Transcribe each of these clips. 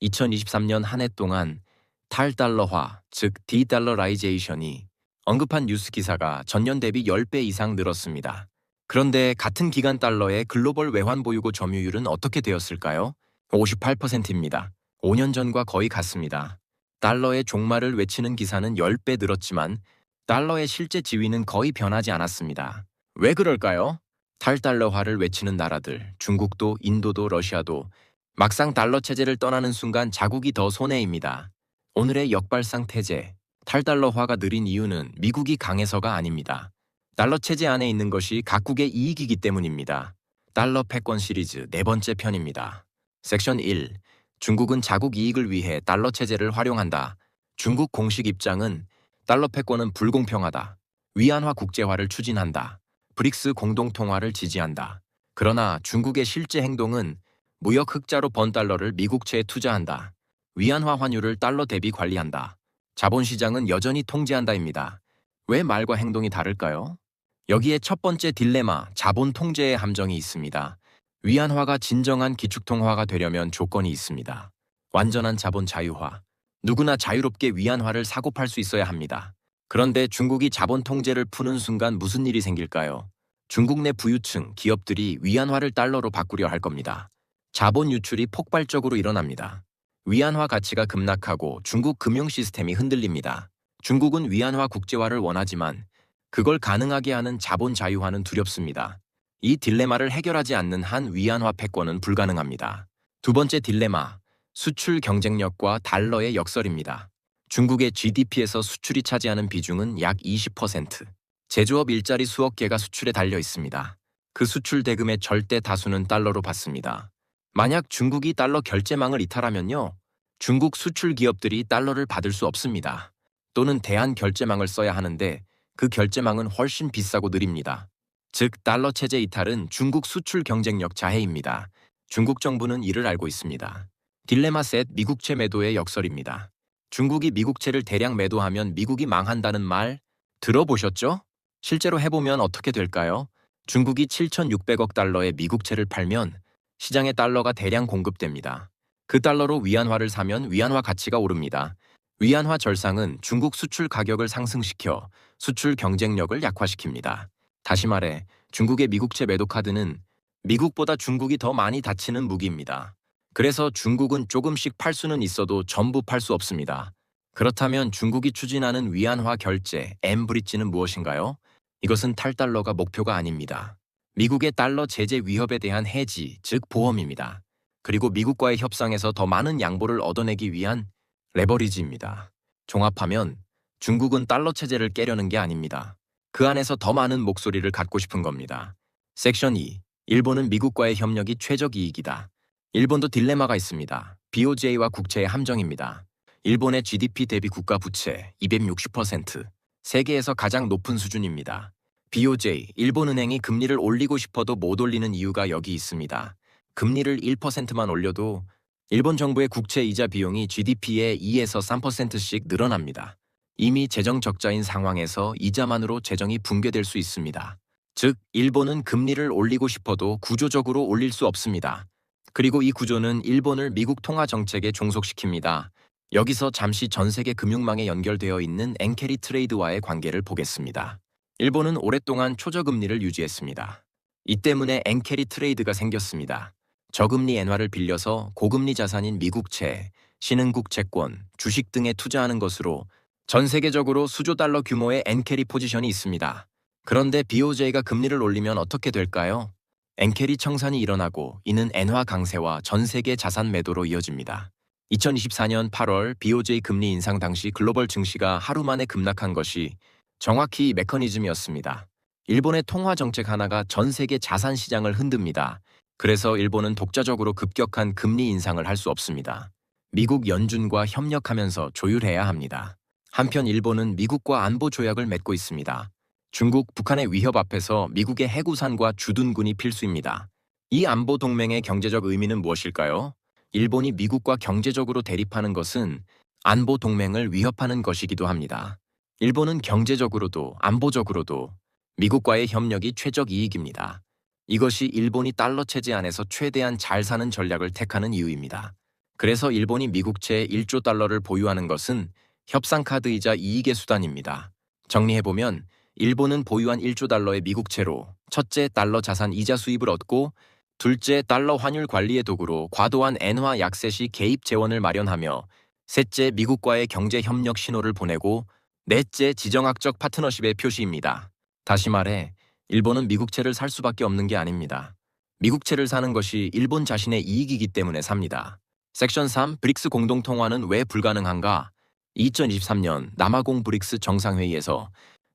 2023년 한 해 동안 탈달러화, 즉 디달러라이제이션이 언급한 뉴스 기사가 전년 대비 10배 이상 늘었습니다. 그런데 같은 기간 달러의 글로벌 외환 보유고 점유율은 어떻게 되었을까요? 58%입니다. 5년 전과 거의 같습니다. 달러의 종말을 외치는 기사는 10배 늘었지만 달러의 실제 지위는 거의 변하지 않았습니다. 왜 그럴까요? 탈달러화를 외치는 나라들, 중국도, 인도도, 러시아도 막상 달러 체제를 떠나는 순간 자국이 더 손해입니다. 오늘의 역발상 태제, 탈달러화가 느린 이유는 미국이 강해서가 아닙니다. 달러 체제 안에 있는 것이 각국의 이익이기 때문입니다. 달러 패권 시리즈 네 번째 편입니다. 섹션 1. 중국은 자국 이익을 위해 달러 체제를 활용한다. 중국 공식 입장은 달러 패권은 불공평하다. 위안화 국제화를 추진한다. 브릭스 공동통화를 지지한다. 그러나 중국의 실제 행동은 무역 흑자로 번 달러를 미국채에 투자한다. 위안화 환율을 달러 대비 관리한다. 자본시장은 여전히 통제한다입니다. 왜 말과 행동이 다를까요? 여기에 첫 번째 딜레마, 자본 통제의 함정이 있습니다. 위안화가 진정한 기축통화가 되려면 조건이 있습니다. 완전한 자본 자유화. 누구나 자유롭게 위안화를 사고 팔 수 있어야 합니다. 그런데 중국이 자본 통제를 푸는 순간 무슨 일이 생길까요? 중국 내 부유층, 기업들이 위안화를 달러로 바꾸려 할 겁니다. 자본 유출이 폭발적으로 일어납니다. 위안화 가치가 급락하고 중국 금융 시스템이 흔들립니다. 중국은 위안화 국제화를 원하지만 그걸 가능하게 하는 자본 자유화는 두렵습니다. 이 딜레마를 해결하지 않는 한 위안화 패권은 불가능합니다. 두 번째 딜레마, 수출 경쟁력과 달러의 역설입니다. 중국의 GDP에서 수출이 차지하는 비중은 약 20%. 제조업 일자리 수억 개가 수출에 달려 있습니다. 그 수출 대금의 절대 다수는 달러로 받습니다. 만약 중국이 달러 결제망을 이탈하면요, 중국 수출 기업들이 달러를 받을 수 없습니다. 또는 대한 결제망을 써야 하는데 그 결제망은 훨씬 비싸고 느립니다. 즉, 달러 체제 이탈은 중국 수출 경쟁력 자해입니다. 중국 정부는 이를 알고 있습니다. 딜레마 셋, 미국채 매도의 역설입니다. 중국이 미국채를 대량 매도하면 미국이 망한다는 말 들어보셨죠? 실제로 해보면 어떻게 될까요? 중국이 7,600억 달러의 미국채를 팔면 시장에 달러가 대량 공급됩니다. 그 달러로 위안화를 사면 위안화 가치가 오릅니다. 위안화 절상은 중국 수출 가격을 상승시켜 수출 경쟁력을 약화시킵니다. 다시 말해, 중국의 미국채 매도 카드는 미국보다 중국이 더 많이 다치는 무기입니다. 그래서 중국은 조금씩 팔 수는 있어도 전부 팔 수 없습니다. 그렇다면 중국이 추진하는 위안화 결제, 엠브리지는 무엇인가요? 이것은 탈달러가 목표가 아닙니다. 미국의 달러 제재 위협에 대한 해지, 즉 보험입니다. 그리고 미국과의 협상에서 더 많은 양보를 얻어내기 위한 레버리지입니다. 종합하면 중국은 달러 체제를 깨려는 게 아닙니다. 그 안에서 더 많은 목소리를 갖고 싶은 겁니다. 섹션 2. 일본은 미국과의 협력이 최적 이익이다. 일본도 딜레마가 있습니다. BOJ와 국채의 함정입니다. 일본의 GDP 대비 국가 부채 260%, 세계에서 가장 높은 수준입니다. BOJ, 일본은행이 금리를 올리고 싶어도 못 올리는 이유가 여기 있습니다. 금리를 1%만 올려도 일본 정부의 국채 이자 비용이 GDP의 2에서 3%씩 늘어납니다. 이미 재정 적자인 상황에서 이자만으로 재정이 붕괴될 수 있습니다. 즉, 일본은 금리를 올리고 싶어도 구조적으로 올릴 수 없습니다. 그리고 이 구조는 일본을 미국 통화 정책에 종속시킵니다. 여기서 잠시 전 세계 금융망에 연결되어 있는 엔케리 트레이드와의 관계를 보겠습니다. 일본은 오랫동안 초저금리를 유지했습니다. 이 때문에 엔케리 트레이드가 생겼습니다. 저금리 엔화를 빌려서 고금리 자산인 미국채, 신흥국 채권, 주식 등에 투자하는 것으로 전 세계적으로 수조 달러 규모의 엔캐리 포지션이 있습니다. 그런데 BOJ가 금리를 올리면 어떻게 될까요? 엔캐리 청산이 일어나고 이는 엔화 강세와 전 세계 자산 매도로 이어집니다. 2024년 8월 BOJ 금리 인상 당시 글로벌 증시가 하루 만에 급락한 것이 정확히 이 메커니즘이었습니다. 일본의 통화 정책 하나가 전 세계 자산 시장을 흔듭니다. 그래서 일본은 독자적으로 급격한 금리 인상을 할 수 없습니다. 미국 연준과 협력하면서 조율해야 합니다. 한편 일본은 미국과 안보 조약을 맺고 있습니다. 중국, 북한의 위협 앞에서 미국의 해구산과 주둔군이 필수입니다. 이 안보 동맹의 경제적 의미는 무엇일까요? 일본이 미국과 경제적으로 대립하는 것은 안보 동맹을 위협하는 것이기도 합니다. 일본은 경제적으로도 안보적으로도 미국과의 협력이 최적 이익입니다. 이것이 일본이 달러 체제 안에서 최대한 잘 사는 전략을 택하는 이유입니다. 그래서 일본이 미국채 1조 달러를 보유하는 것은 협상카드이자 이익의 수단입니다. 정리해보면 일본은 보유한 1조 달러의 미국채로 첫째 달러 자산 이자 수입을 얻고 둘째 달러 환율 관리의 도구로 과도한 엔화 약세 시 개입 재원을 마련하며 셋째 미국과의 경제 협력 신호를 보내고 넷째 지정학적 파트너십의 표시입니다. 다시 말해 일본은 미국채를 살 수밖에 없는 게 아닙니다. 미국채를 사는 것이 일본 자신의 이익이기 때문에 삽니다. 섹션 3 브릭스 공동통화는 왜 불가능한가? 2023년 남아공 브릭스 정상회의에서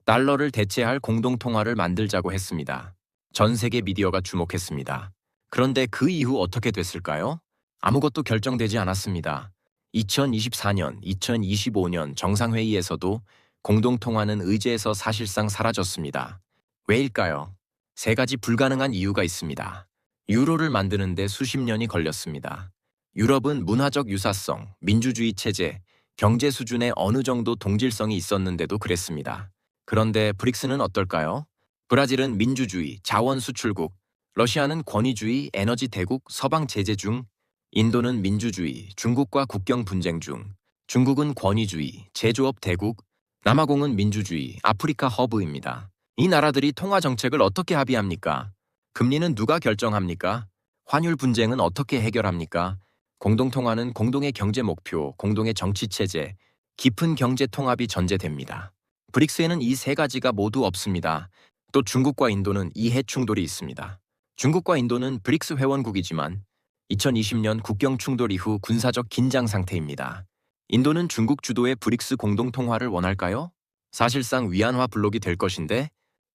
달러를 대체할 공동통화를 만들자고 했습니다. 전 세계 미디어가 주목했습니다. 그런데 그 이후 어떻게 됐을까요? 아무것도 결정되지 않았습니다. 2024년, 2025년 정상회의에서도 공동통화는 의제에서 사실상 사라졌습니다. 왜일까요? 세 가지 불가능한 이유가 있습니다. 유로를 만드는데 수십 년이 걸렸습니다. 유럽은 문화적 유사성, 민주주의 체제, 경제 수준에 어느 정도 동질성이 있었는데도 그랬습니다. 그런데 브릭스는 어떨까요? 브라질은 민주주의, 자원 수출국, 러시아는 권위주의, 에너지 대국, 서방 제재 중, 인도는 민주주의, 중국과 국경 분쟁 중, 중국은 권위주의, 제조업 대국, 남아공은 민주주의, 아프리카 허브입니다. 이 나라들이 통화 정책을 어떻게 합의합니까? 금리는 누가 결정합니까? 환율 분쟁은 어떻게 해결합니까? 공동통화는 공동의 경제 목표, 공동의 정치 체제, 깊은 경제 통합이 전제됩니다. 브릭스에는 이 세 가지가 모두 없습니다. 또 중국과 인도는 이해 충돌이 있습니다. 중국과 인도는 브릭스 회원국이지만 2020년 국경 충돌 이후 군사적 긴장 상태입니다. 인도는 중국 주도의 브릭스 공동통화를 원할까요? 사실상 위안화 블록이 될 것인데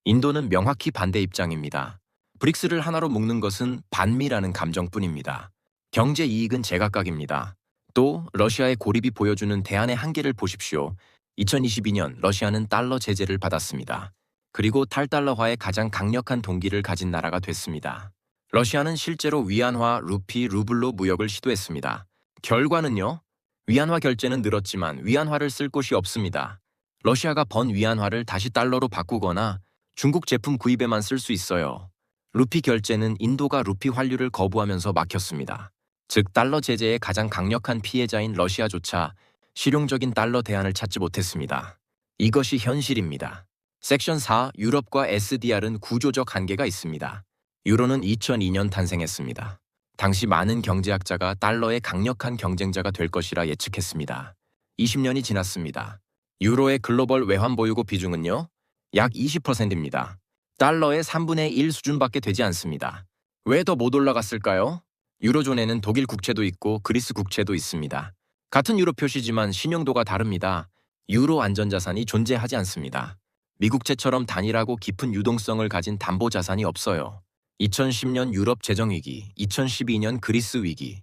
인도는 명확히 반대 입장입니다. 브릭스를 하나로 묶는 것은 반미라는 감정뿐입니다. 경제 이익은 제각각입니다. 또 러시아의 고립이 보여주는 대안의 한계를 보십시오. 2022년 러시아는 달러 제재를 받았습니다. 그리고 탈달러화의 가장 강력한 동기를 가진 나라가 됐습니다. 러시아는 실제로 위안화, 루피, 루블로 무역을 시도했습니다. 결과는요? 위안화 결제는 늘었지만 위안화를 쓸 곳이 없습니다. 러시아가 번 위안화를 다시 달러로 바꾸거나 중국 제품 구입에만 쓸 수 있어요. 루피 결제는 인도가 루피 환류를 거부하면서 막혔습니다. 즉 달러 제재의 가장 강력한 피해자인 러시아조차 실용적인 달러 대안을 찾지 못했습니다. 이것이 현실입니다. 섹션 4 유럽과 SDR은 구조적 한계가 있습니다. 유로는 2002년 탄생했습니다. 당시 많은 경제학자가 달러의 강력한 경쟁자가 될 것이라 예측했습니다. 20년이 지났습니다. 유로의 글로벌 외환 보유고 비중은요? 약 20%입니다. 달러의 3분의 1 수준밖에 되지 않습니다. 왜 더 못 올라갔을까요? 유로존에는 독일 국채도 있고 그리스 국채도 있습니다. 같은 유로 표시지만 신용도가 다릅니다. 유로 안전자산이 존재하지 않습니다. 미국채처럼 단일하고 깊은 유동성을 가진 담보자산이 없어요. 2010년 유럽 재정위기, 2012년 그리스 위기,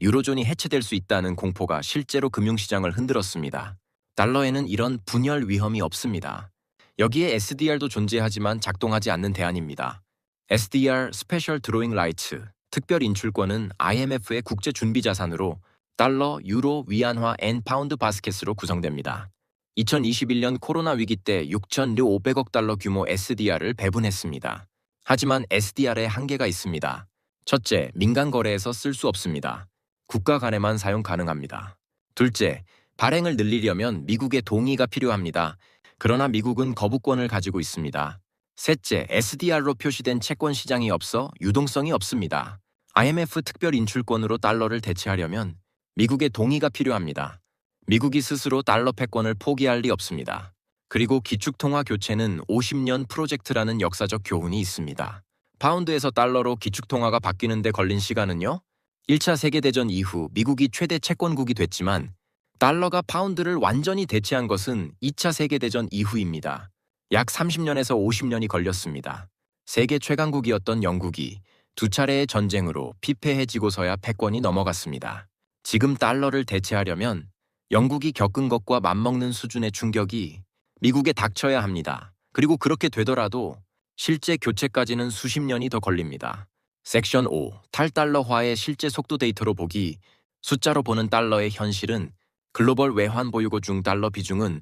유로존이 해체될 수 있다는 공포가 실제로 금융시장을 흔들었습니다. 달러에는 이런 분열 위험이 없습니다. 여기에 SDR도 존재하지만 작동하지 않는 대안입니다. SDR (Special Drawing Rights) 특별 인출권은 IMF의 국제 준비 자산으로 달러, 유로, 위안화, 엔, 파운드 바스켓으로 구성됩니다. 2021년 코로나 위기 때 6,500억 달러 규모 SDR을 배분했습니다. 하지만 SDR에 한계가 있습니다. 첫째, 민간 거래에서 쓸 수 없습니다. 국가 간에만 사용 가능합니다. 둘째, 발행을 늘리려면 미국의 동의가 필요합니다. 그러나 미국은 거부권을 가지고 있습니다. 셋째, SDR로 표시된 채권 시장이 없어 유동성이 없습니다. IMF 특별 인출권으로 달러를 대체하려면 미국의 동의가 필요합니다. 미국이 스스로 달러 패권을 포기할 리 없습니다. 그리고 기축통화 교체는 50년 프로젝트라는 역사적 교훈이 있습니다. 파운드에서 달러로 기축통화가 바뀌는 데 걸린 시간은요? 1차 세계대전 이후 미국이 최대 채권국이 됐지만 달러가 파운드를 완전히 대체한 것은 2차 세계대전 이후입니다. 약 30년에서 50년이 걸렸습니다. 세계 최강국이었던 영국이 두 차례의 전쟁으로 피폐해지고서야 패권이 넘어갔습니다. 지금 달러를 대체하려면 영국이 겪은 것과 맞먹는 수준의 충격이 미국에 닥쳐야 합니다. 그리고 그렇게 되더라도 실제 교체까지는 수십 년이 더 걸립니다. 섹션 5. 탈달러화의 실제 속도 데이터로 보기. 숫자로 보는 달러의 현실은 글로벌 외환 보유고 중 달러 비중은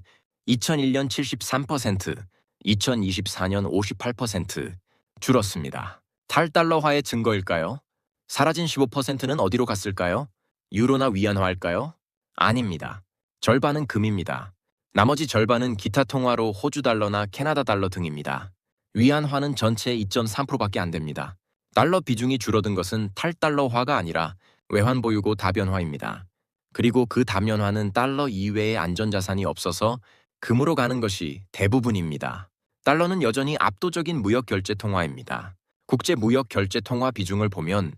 2001년 73%, 2024년 58% 줄었습니다. 탈달러화의 증거일까요? 사라진 15%는 어디로 갔을까요? 유로나 위안화일까요? 아닙니다. 절반은 금입니다. 나머지 절반은 기타 통화로 호주 달러나 캐나다 달러 등입니다. 위안화는 전체의 2.3%밖에 안 됩니다. 달러 비중이 줄어든 것은 탈달러화가 아니라 외환 보유고 다변화입니다. 그리고 그 다변화는 달러 이외의 안전자산이 없어서 금으로 가는 것이 대부분입니다. 달러는 여전히 압도적인 무역 결제 통화입니다. 국제 무역 결제 통화 비중을 보면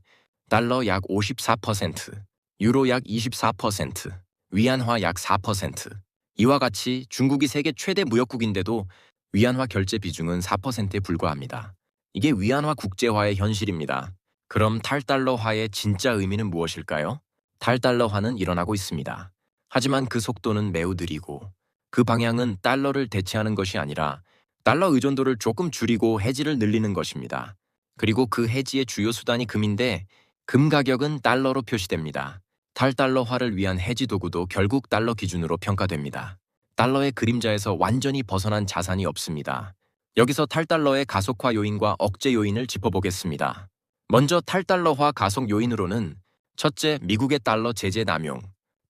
달러 약 54%, 유로 약 24%, 위안화 약 4%. 이와 같이 중국이 세계 최대 무역국인데도 위안화 결제 비중은 4%에 불과합니다. 이게 위안화 국제화의 현실입니다. 그럼 탈달러화의 진짜 의미는 무엇일까요? 탈달러화는 일어나고 있습니다. 하지만 그 속도는 매우 느리고 그 방향은 달러를 대체하는 것이 아니라 달러 의존도를 조금 줄이고 해지를 늘리는 것입니다. 그리고 그 해지의 주요 수단이 금인데 금 가격은 달러로 표시됩니다. 탈달러화를 위한 해지 도구도 결국 달러 기준으로 평가됩니다. 달러의 그림자에서 완전히 벗어난 자산이 없습니다. 여기서 탈달러의 가속화 요인과 억제 요인을 짚어보겠습니다. 먼저 탈달러화 가속 요인으로는 첫째, 미국의 달러 제재 남용,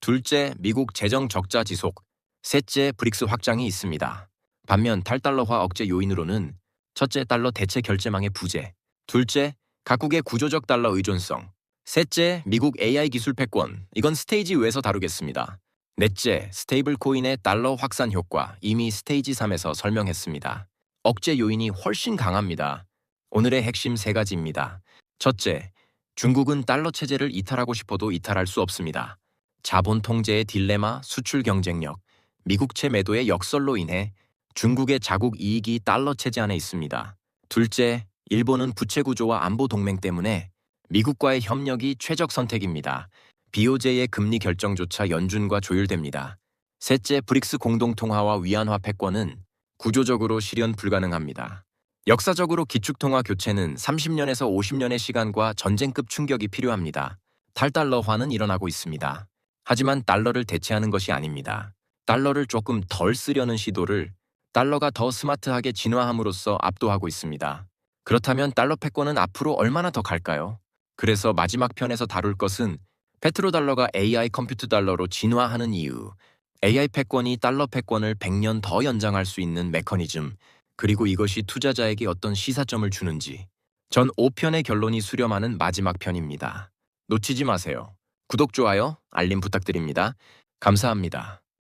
둘째, 미국 재정 적자 지속, 셋째, 브릭스 확장이 있습니다. 반면 탈달러화 억제 요인으로는 첫째, 달러 대체 결제망의 부재, 둘째, 각국의 구조적 달러 의존성, 셋째, 미국 AI 기술 패권, 이건 스테이지 2에서 다루겠습니다. 넷째, 스테이블 코인의 달러 확산 효과, 이미 스테이지 3에서 설명했습니다. 억제 요인이 훨씬 강합니다. 오늘의 핵심 세 가지입니다. 첫째, 중국은 달러 체제를 이탈하고 싶어도 이탈할 수 없습니다. 자본 통제의 딜레마, 수출 경쟁력, 미국채 매도의 역설로 인해 중국의 자국 이익이 달러 체제 안에 있습니다. 둘째, 일본은 부채 구조와 안보 동맹 때문에 미국과의 협력이 최적 선택입니다. BOJ의 금리 결정조차 연준과 조율됩니다. 셋째, 브릭스 공동통화와 위안화 패권은 구조적으로 실현 불가능합니다. 역사적으로 기축통화 교체는 30년에서 50년의 시간과 전쟁급 충격이 필요합니다. 탈달러화는 일어나고 있습니다. 하지만 달러를 대체하는 것이 아닙니다. 달러를 조금 덜 쓰려는 시도를 달러가 더 스마트하게 진화함으로써 압도하고 있습니다. 그렇다면 달러 패권은 앞으로 얼마나 더 갈까요? 그래서 마지막 편에서 다룰 것은 페트로달러가 AI 컴퓨터 달러로 진화하는 이유, AI 패권이 달러 패권을 100년 더 연장할 수 있는 메커니즘, 그리고 이것이 투자자에게 어떤 시사점을 주는지, 전 5편의 결론이 수렴하는 마지막 편입니다. 놓치지 마세요. 구독, 좋아요, 알림 부탁드립니다. 감사합니다.